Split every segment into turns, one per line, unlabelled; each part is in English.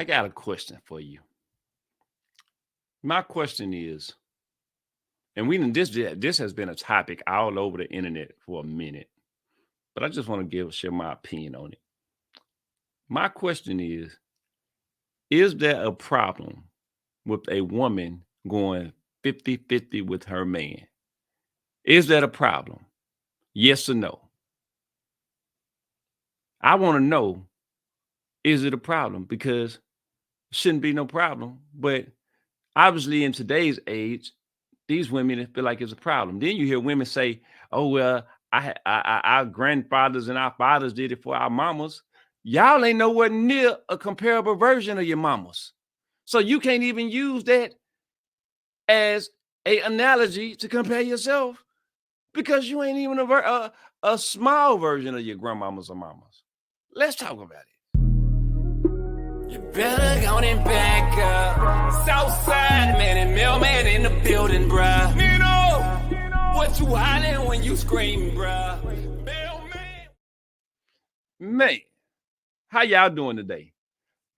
I got a question for you. My question is, and this has been a topic all over the internet for a minute, but I just want to share my opinion on it. My question is there a problem with a woman going 50-50 with her man? Is that a problem? Yes or no? I want to know, is it a problem? Because it shouldn't be no problem. But obviously in today's age, these women feel like it's a problem. Then you hear women say, oh, well, our grandfathers and our fathers did it for our mamas. Y'all ain't nowhere near a comparable version of your mamas. So you can't even use that as an analogy to compare yourself because you ain't even a small version of your grandmamas or mamas. Let's talk about it.
You better go and back up. Southside man and mailman in the building, bruh. Nino, what you hollering when you scream, bruh? Mailman.
Man, how y'all doing today?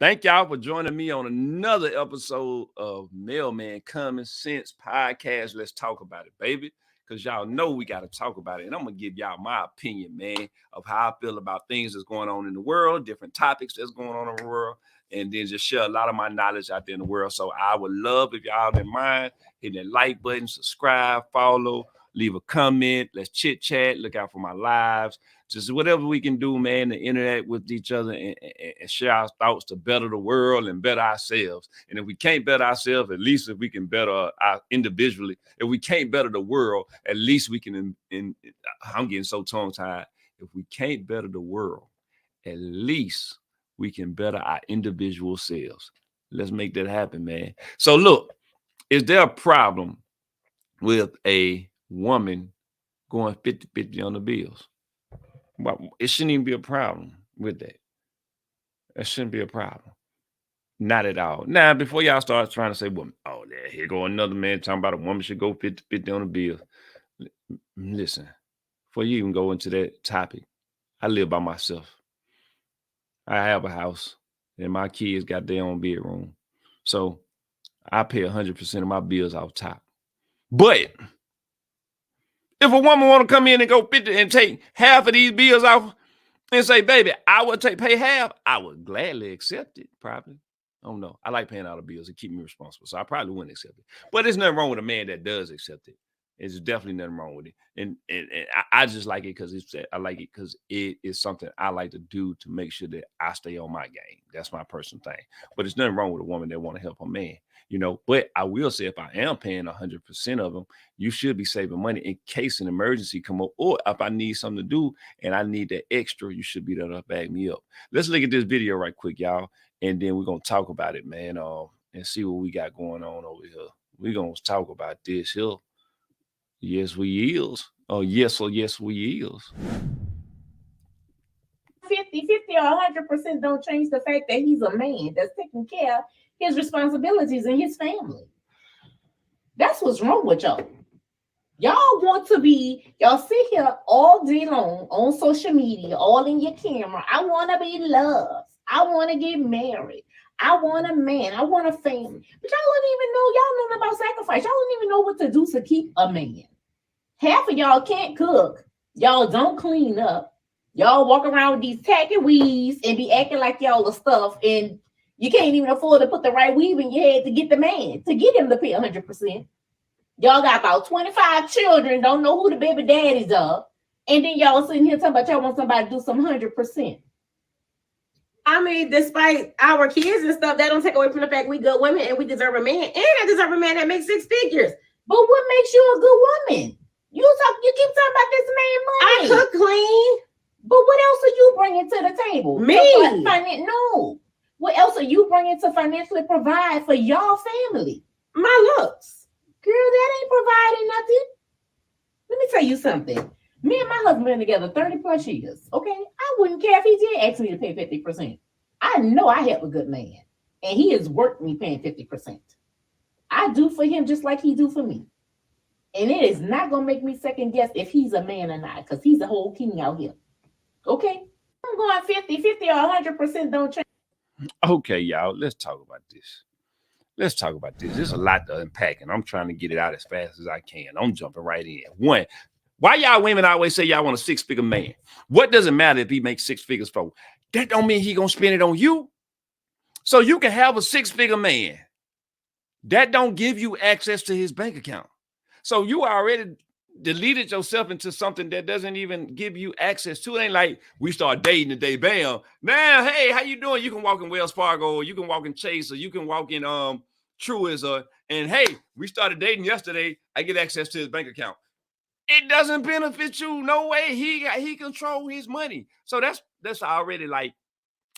Thank y'all for joining me on another episode of Mailman Common Sense Podcast. Let's talk about it, baby. Because y'all know we got to talk about it. And I'm going to give y'all my opinion, man, of how I feel about things that's going on in the world, different topics that's going on in the world, and then just share a lot of my knowledge out there in the world. So I would love if y'all didn't mind hitting that like button, subscribe, follow, leave a comment. Let's chit chat. Look out for my lives. Just whatever we can do, man, to interact with each other and share our thoughts to better the world and better ourselves. And if we can't better ourselves, at least if we can better individually. If we can't better the world, at least we can. I'm getting so tongue-tied. If we can't better the world, at least we can better our individual selves. Let's make that happen, man. So look, is there a problem with a woman going 50-50 on the bills? Well, it shouldn't even be a problem with that. It shouldn't be a problem. Not at all. Now, before y'all start trying to say, well, oh, there, here go another man talking about a woman should go 50-50 on the bills. Listen, before you even go into that topic, I live by myself. I have a house, and my kids got their own bedroom. So I pay 100% of my bills off top. But if a woman want to come in and go 50 and take half of these bills off and say, baby, I would pay half, I would gladly accept it, probably. I don't know. I like paying all the bills and keep me responsible. So I probably wouldn't accept it. But there's nothing wrong with a man that does accept it. There's definitely nothing wrong with it. And I just like it because I like it because it is something I like to do to make sure that I stay on my game. That's my personal thing. But there's nothing wrong with a woman that want to help a man. You know, but I will say if I am paying 100% of them, you should be saving money in case an emergency come up, or if I need something to do and I need that extra, you should be there to back me up. Let's look at this video right quick, y'all, and then we're gonna talk about it, man, and see what we got going on over here. We're gonna talk about this here. Yes, we is. Oh, yes, we is.
50-50 or 100% don't change the fact that he's a man that's taking care of his responsibilities and his family. That's what's wrong with y'all. Y'all sit here all day long on social media, all in your camera. I want to be loved. I want to get married. I want a man. I want a family. But y'all don't even know. Y'all know about sacrifice. Y'all don't even know what to do to keep a man. Half of y'all can't cook. Y'all don't clean up. Y'all walk around with these tacky weaves and be acting like y'all are stuff, and you can't even afford to put the right weave in your head to get the man, to get him to pay 100%. Y'all got about 25 children, don't know who the baby daddies are, and then y'all sitting here talking about y'all want somebody to do some 100%.
I mean, despite our kids and stuff, that don't take away from the fact we good women and we deserve a man, and I deserve a man that makes 6 figures.
But what makes you a good woman? You keep talking about this man money.
I cook clean.
But what else are you bringing to the table?
Me?
No. What else are you bringing to financially provide for y'all family?
My looks.
Girl, that ain't providing nothing. Let me tell you something. Me and my husband been together 30 plus years, okay? I wouldn't care if he did ask me to pay 50%. I know I help a good man, and he has worked me paying 50%. I do for him just like he do for me. And it is not going to make me second guess if he's a man or not, because he's a whole king out here. Okay? I'm going 50-50 or 100% don't change.
Okay, y'all, let's talk about this. Let's talk about this. There's a lot to unpack, and I'm trying to get it out as fast as I can. I'm jumping right in. One, why y'all women always say y'all want a six-figure man? What does it matter if he makes six figures for? That don't mean he gonna spend it on you. So you can have a six-figure man. That don't give you access to his bank account. So you already deleted yourself into something that doesn't even give you access to it. Ain't like we start dating today, bam. Now, hey, how you doing? You can walk in Wells Fargo, or you can walk in Chase, or you can walk in Truist, and hey, we started dating yesterday. I get access to his bank account. It doesn't benefit you. No way. He control his money. So that's already like,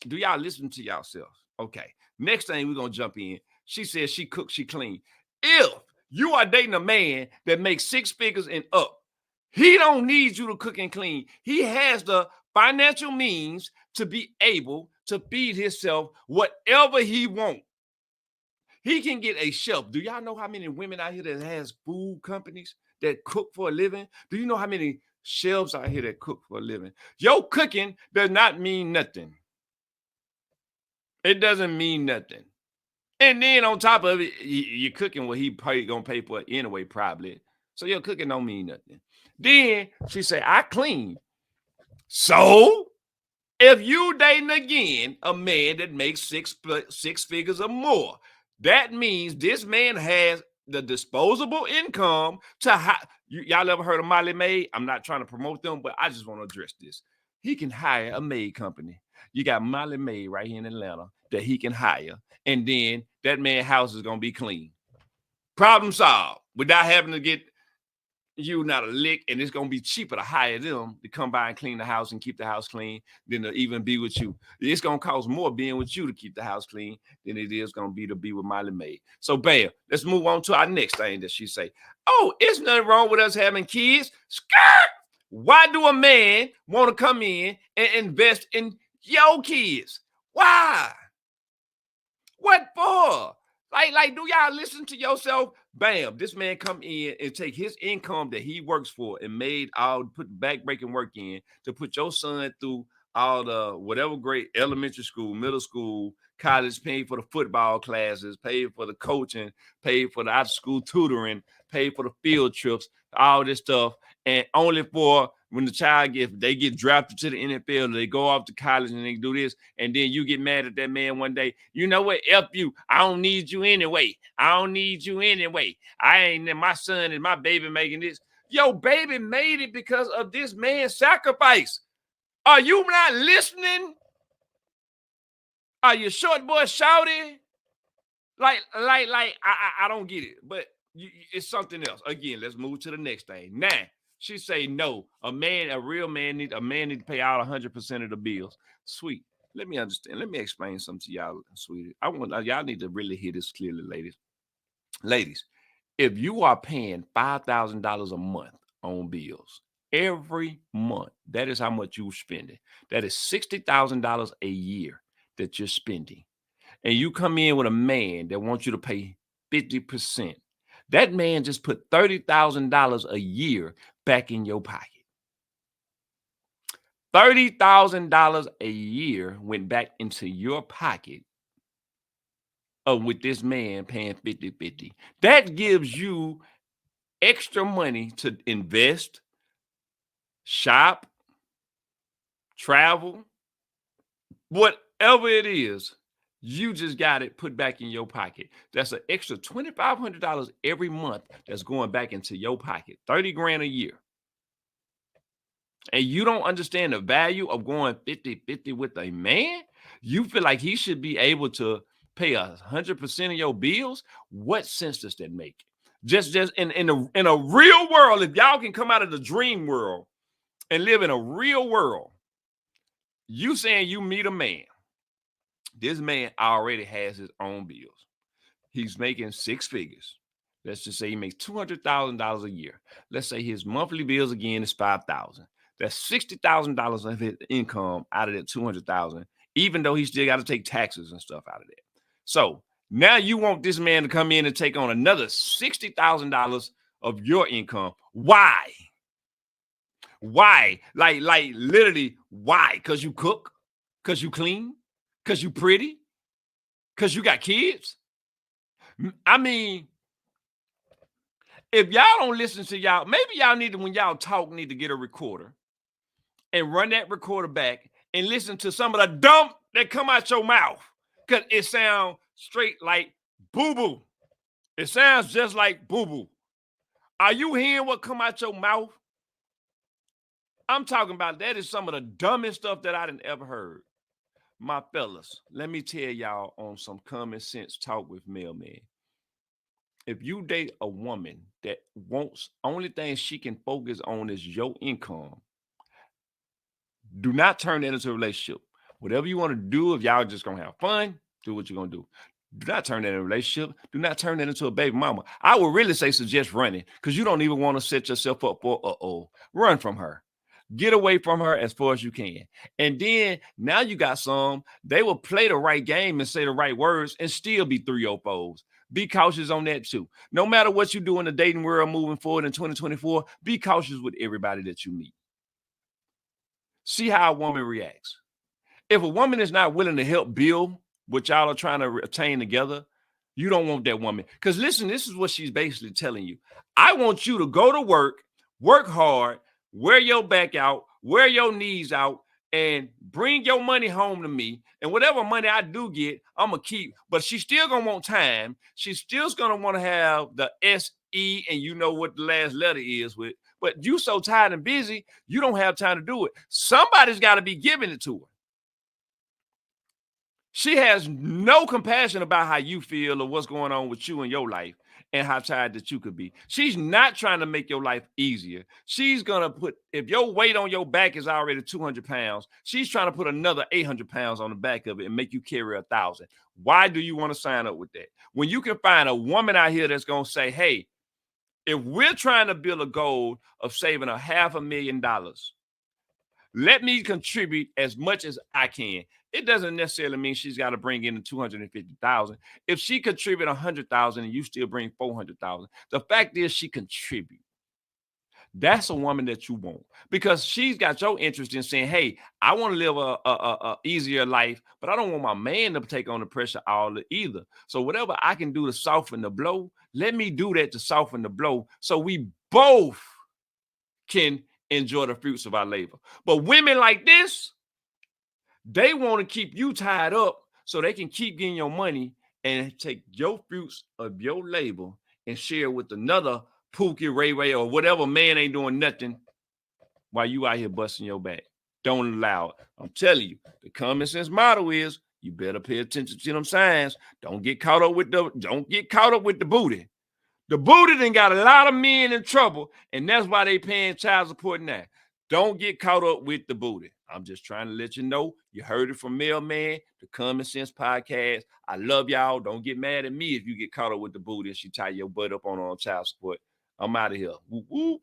do y'all listen to yourselves? Okay. Next thing we're gonna jump in. She says she cooks, she clean. If you are dating a man that makes six figures and up, he don't need you to cook and clean. He has the financial means to be able to feed himself whatever he wants. He can get a chef. Do y'all know how many women out here that has food companies that cook for a living? Do you know how many chefs out here that cook for a living? Your cooking does not mean nothing. It doesn't mean nothing. And then on top of it, you're cooking what he gonna pay for it anyway, probably. So your cooking don't mean nothing. Then she say, I clean. So if you dating again a man that makes six figures or more, that means this man has the disposable income to y'all ever heard of Molly Maid? I'm not trying to promote them, but I just want to address this. He can hire a maid company. You got Molly Maid right here in Atlanta that he can hire, and then that man's house is gonna be clean. Problem solved without having to get you not a lick, and it's gonna be cheaper to hire them to come by and clean the house and keep the house clean than to even be with you. It's gonna cost more being with you to keep the house clean than it is gonna be to be with Molly Maid. So bam, let's move on to our next thing that she say. Oh, it's nothing wrong with us having kids. Skirt! Why do a man want to come in and invest in your kids? Why? What for? Like, do y'all listen to yourself? Bam, this man come in and take his income that he works for and put back-breaking work in to put your son through all the whatever grade, elementary school, middle school, college, paid for the football classes, paid for the coaching, paid for the out-of-school tutoring, paid for the field trips, all this stuff, and only for when the child they get drafted to the NFL, they go off to college and they do this, and then you get mad at that man one day. You know what? F you. I don't need you anyway. I don't need you anyway. I ain't my son and my baby making this. Yo, baby made it because of this man's sacrifice. Are you not listening? Are you short boy shouting? I don't get it, but it's something else. Again, let's move to the next thing. Now, she say no. A real man need to pay out 100% of the bills. Sweet. Let me understand. Let me explain something to y'all, sweetie. Y'all need to really hear this clearly, ladies. Ladies, if you are paying $5,000 a month on bills every month, that is how much you're spending. That is $60,000 a year that you're spending. And you come in with a man that wants you to pay 50%. That man just put $30,000 a year back in your pocket. $30,000 a year went back into your pocket with this man paying 50-50. That gives you extra money to invest, shop, travel, whatever it is. You just got it put back in your pocket. That's an extra $2,500 every month that's going back into your pocket. 30 grand a year. And you don't understand the value of going 50-50 with a man? You feel like he should be able to pay 100% of your bills? What sense does that make? Just in a real world, if y'all can come out of the dream world and live in a real world, you saying you meet a man. This man already has his own bills. He's making six figures. Let's just say he makes $200,000 a year. Let's say his monthly bills again is $5,000. That's $60,000 of his income out of that $200,000, even though he still got to take taxes and stuff out of that. So now you want this man to come in and take on another $60,000 of your income. Why? Why? Like literally, why? Because you cook? Because you clean? Because you pretty? Because you got kids? I mean, if y'all don't listen to y'all, maybe y'all need to, when y'all talk, need to get a recorder and run that recorder back and listen to some of the dump that come out your mouth. Because it sounds straight like boo-boo. It sounds just like boo-boo. Are you hearing what come out your mouth? I'm talking about that is some of the dumbest stuff that I done ever heard. My fellas, let me tell y'all on some common sense talk with Mailman. If you date a woman that wants, only thing she can focus on is your income, do not turn that into a relationship. Whatever you want to do, if y'all just gonna have fun, do what you're gonna do. Do not turn that into a relationship. Do not turn that into a baby mama. I would really say suggest running, because you don't even want to set yourself up for run from her. Get away from her as far as you can. And then now you got some, they will play the right game and say the right words and still be 304s. Be cautious on that too. No matter what you do in the dating world moving forward in 2024, be cautious with everybody that you meet. See how a woman reacts. If a woman is not willing to help build what y'all are trying to attain together, you don't want that woman. Because listen, this is what she's basically telling you. I want you to go to work hard, wear your back out, wear your knees out, and bring your money home to me. And whatever money I do get, I'm going to keep. But she's still going to want time. She's still going to want to have the SE, and you know what the last letter is with. But you so tired and busy, you don't have time to do it. Somebody's got to be giving it to her. She has no compassion about how you feel or what's going on with you in your life and how tired that you could be. She's not trying to make your life easier. She's going to put, if your weight on your back is already 200 pounds, she's trying to put another 800 pounds on the back of it and make you carry 1,000. Why do you want to sign up with that? When you can find a woman out here that's going to say, hey, if we're trying to build a goal of saving $500,000, let me contribute as much as I can. It doesn't necessarily mean she's got to bring in the 250,000. If she contribute 100,000 and you still bring 400,000, the fact is she contribute. That's a woman that you want, because she's got your interest in saying, hey, I want to live a easier life, but I don't want my man to take on the pressure all either. So whatever I can do to soften the blow, let me do that to soften the blow so we both can enjoy the fruits of our labor. But women like this, they want to keep you tied up so they can keep getting your money and take your fruits of your labor and share with another Pookie, Ray Ray, or whatever man ain't doing nothing while you out here busting your back. Don't allow it. I'm telling you, the common sense motto is you better pay attention to them signs. Don't get caught up with the booty. The booty done got a lot of men in trouble, and that's why they paying child support now. Don't get caught up with the booty. I'm just trying to let you know. You heard it from Mailman, the Common Sense Podcast. I love y'all. Don't get mad at me if you get caught up with the booty and she tie your butt up on child support. I'm out of here. Woo, woo.